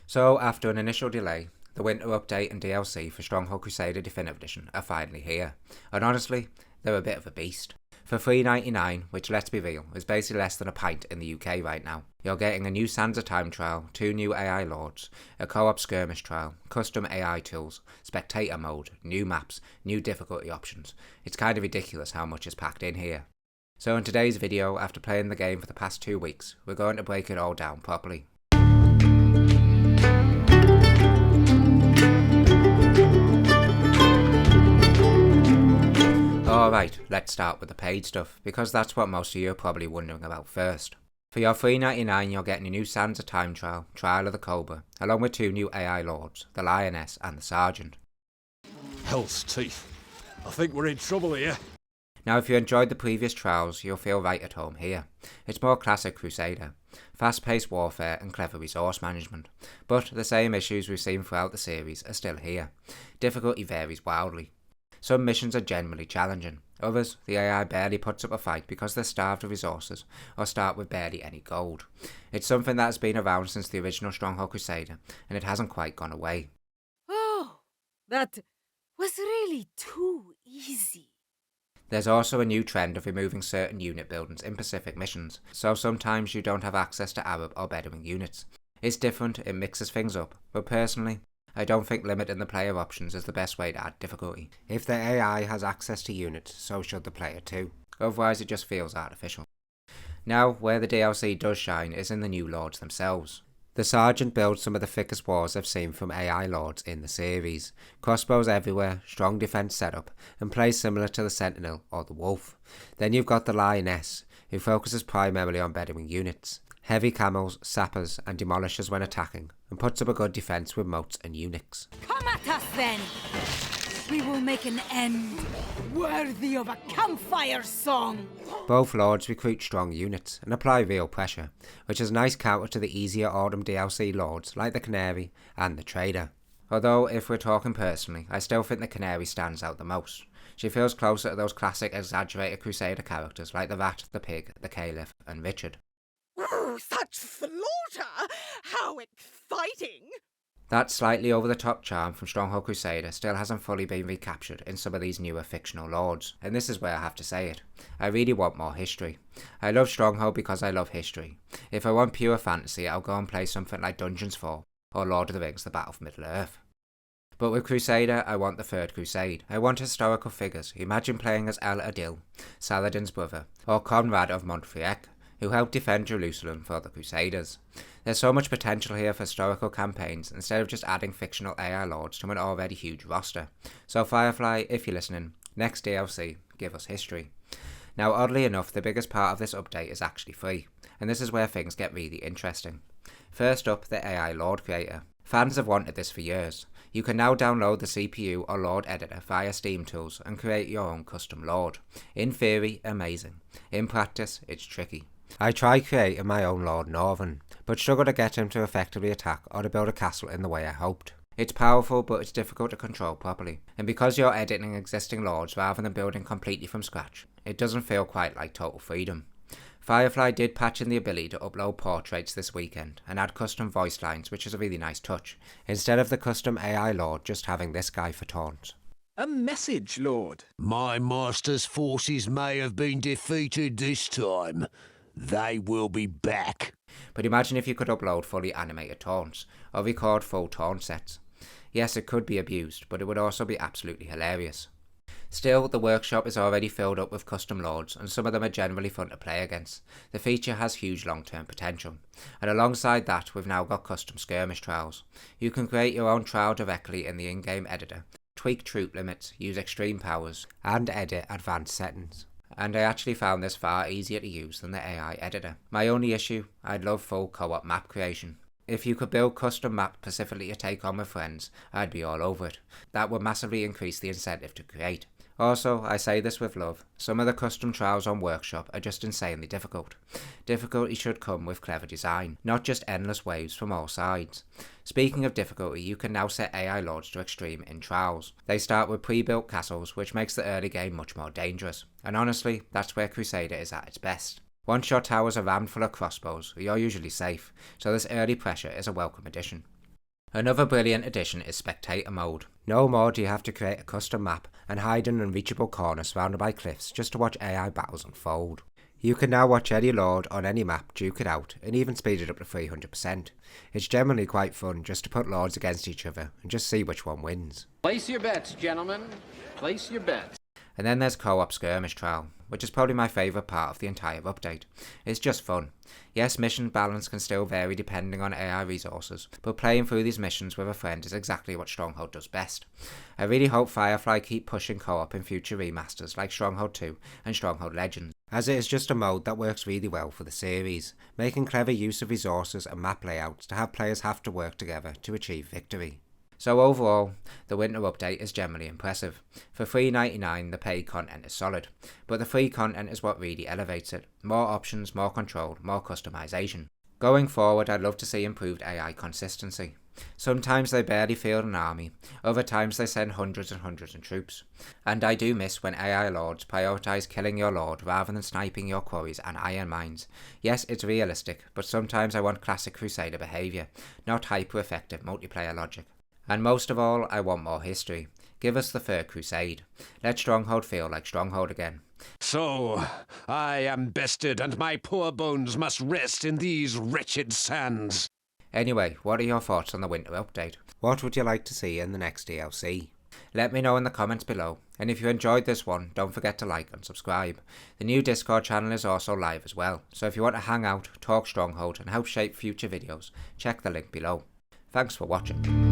So after an initial delay, the winter update and DLC for Stronghold Crusader Definitive Edition are finally here, and honestly, they're a bit of a beast. For $3.99, which let's be real, is basically less than a pint in the UK right now, you're getting a new Sands of Time trial, 2 new AI lords, a co-op skirmish trial, custom AI tools, spectator mode, new maps, new difficulty options. It's kind of ridiculous how much is packed in here. So in today's video, after playing the game for the past 2 weeks, we're going to break it all down properly. Alright, let's start with the paid stuff, because that's what most of you are probably wondering about first. For your $3.99 you're getting a new Sands of Time trial, Trial of the Cobra, along with 2 new AI lords, the Lioness and the Sergeant. Hell's teeth. I think we're in trouble here. Now if you enjoyed the previous trials, you'll feel right at home here. It's more classic Crusader, fast-paced warfare and clever resource management, but the same issues we've seen throughout the series are still here. Difficulty varies wildly. Some missions are genuinely challenging, others the AI barely puts up a fight because they're starved of resources or start with barely any gold. It's something that has been around since the original Stronghold Crusader and it hasn't quite gone away. Oh, that was really too easy. There's also a new trend of removing certain unit buildings in Pacific missions, so sometimes you don't have access to Arab or Bedouin units. It's different, it mixes things up, but personally, I don't think limiting the player options is the best way to add difficulty. If the AI has access to units, so should the player too. Otherwise it just feels artificial. Now, where the DLC does shine is in the new lords themselves. The Sergeant builds some of the thickest wars I've seen from AI lords in the series. Crossbows everywhere, strong defense setup, and plays similar to the Sentinel or the Wolf. Then you've got the Lioness, who focuses primarily on Bedouin units. Heavy camels, sappers and demolishers when attacking, and puts up a good defense with moats and eunuchs. Come at us then! We will make an end worthy of a campfire song! Both lords recruit strong units and apply real pressure, which is a nice counter to the easier Autumn DLC lords like the Canary and the Trader. Although if we're talking personally, I still think the Canary stands out the most. She feels closer to those classic exaggerated Crusader characters like the Rat, the Pig, the Caliph and Richard. Such slaughter! How exciting! That slightly over-the-top charm from Stronghold Crusader still hasn't fully been recaptured in some of these newer fictional lords, and this is where I have to say it. I really want more history. I love Stronghold because I love history. If I want pure fantasy, I'll go and play something like Dungeons 4 or Lord of the Rings The Battle for Middle-earth. But with Crusader, I want the Third Crusade. I want historical figures. Imagine playing as El Adil, Saladin's brother, or Conrad of Montfriec, who helped defend Jerusalem for the Crusaders. There's so much potential here for historical campaigns instead of just adding fictional AI lords to an already huge roster. So Firefly, if you're listening, next DLC, give us history. Now oddly enough, the biggest part of this update is actually free, and this is where things get really interesting. First up, the AI Lord Creator. Fans have wanted this for years. You can now download the CPU or Lord editor via Steam Tools and create your own custom Lord. In theory, amazing. In practice, it's tricky. I tried creating my own Lord Northern, but struggled to get him to effectively attack or to build a castle in the way I hoped. It's powerful, but it's difficult to control properly, and because you're editing existing lords rather than building completely from scratch, it doesn't feel quite like total freedom. Firefly did patch in the ability to upload portraits this weekend and add custom voice lines, which is a really nice touch, instead of the custom AI lord just having this guy for taunts. A message, Lord. My master's forces may have been defeated this time. They will be back. But imagine if you could upload fully animated taunts, or record full taunt sets. Yes, it could be abused, but it would also be absolutely hilarious. Still, the workshop is already filled up with custom lords, and some of them are generally fun to play against. The feature has huge long-term potential. And alongside that, we've now got custom skirmish trials. You can create your own trial directly in the in-game editor, tweak troop limits, use extreme powers, and edit advanced settings. And I actually found this far easier to use than the AI editor. My only issue, I'd love full co-op map creation. If you could build custom maps specifically to take on with friends, I'd be all over it. That would massively increase the incentive to create. Also, I say this with love, some of the custom trials on Workshop are just insanely difficult. Difficulty should come with clever design, not just endless waves from all sides. Speaking of difficulty, you can now set AI lords to extreme in trials. They start with pre-built castles, which makes the early game much more dangerous. And honestly, that's where Crusader is at its best. Once your towers are rammed full of crossbows, you're usually safe, so this early pressure is a welcome addition. Another brilliant addition is Spectator Mode. No more do you have to create a custom map and hide in unreachable corners surrounded by cliffs just to watch AI battles unfold. You can now watch any lord on any map duke it out and even speed it up to 300%. It's generally quite fun just to put lords against each other and just see which one wins. Place your bets, gentlemen. Place your bets. And then there's co-op Skirmish Trail, which is probably my favourite part of the entire update. It's just fun. Yes, mission balance can still vary depending on AI resources, but playing through these missions with a friend is exactly what Stronghold does best. I really hope Firefly keep pushing co-op in future remasters like Stronghold 2 and Stronghold Legends, as it is just a mode that works really well for the series, making clever use of resources and map layouts to have players have to work together to achieve victory. So overall, the winter update is generally impressive. For $3.99 the paid content is solid, but the free content is what really elevates it. More options, more control, more customization. Going forward, I'd love to see improved AI consistency. Sometimes they barely field an army, other times they send hundreds and hundreds of troops. And I do miss when AI lords prioritise killing your lord rather than sniping your quarries and iron mines. Yes, it's realistic, but sometimes I want classic Crusader behaviour, not hyper-effective multiplayer logic. And most of all, I want more history. Give us the Third Crusade. Let Stronghold feel like Stronghold again. So, I am bested, and my poor bones must rest in these wretched sands. Anyway, what are your thoughts on the winter update? What would you like to see in the next DLC? Let me know in the comments below, and if you enjoyed this one, don't forget to like and subscribe. The new Discord channel is also live as well, so if you want to hang out, talk Stronghold, and help shape future videos, check the link below. Thanks for watching.